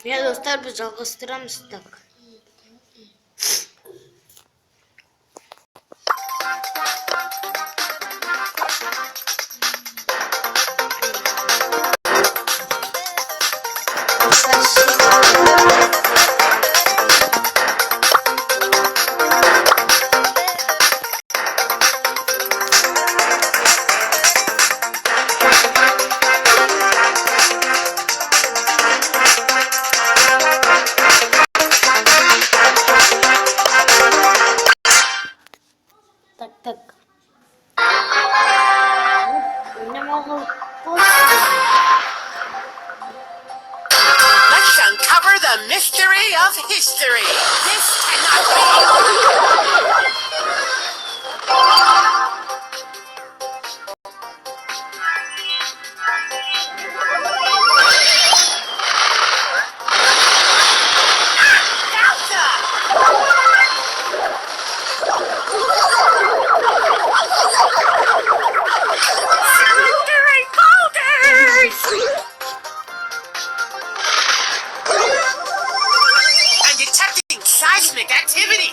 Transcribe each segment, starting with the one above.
Ya dostlar biz жалғастырамыз так. Так. Let's uncover the mystery of history. This cannot be. Surrendering boulders! I'm detecting seismic activity.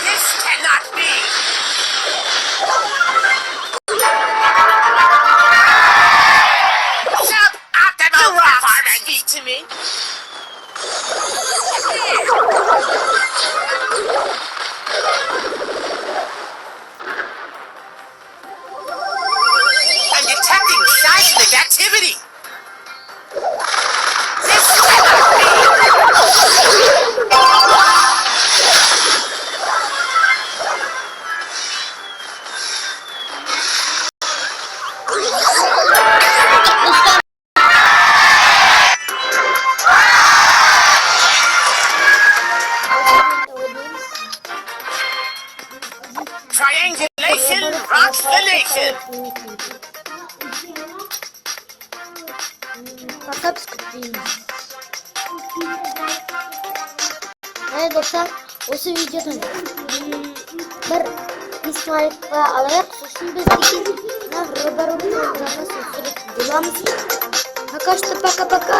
This cannot be. Suboptimal performance. Speak to me. I'm detecting seismic activity. This cannot be. Triangulation rocks the nation. Пока скупимся. Достар, осы видеодан бір дизлайкқа алайық, сосын біз деген рубарубын боламыз. Пока что пока-пока.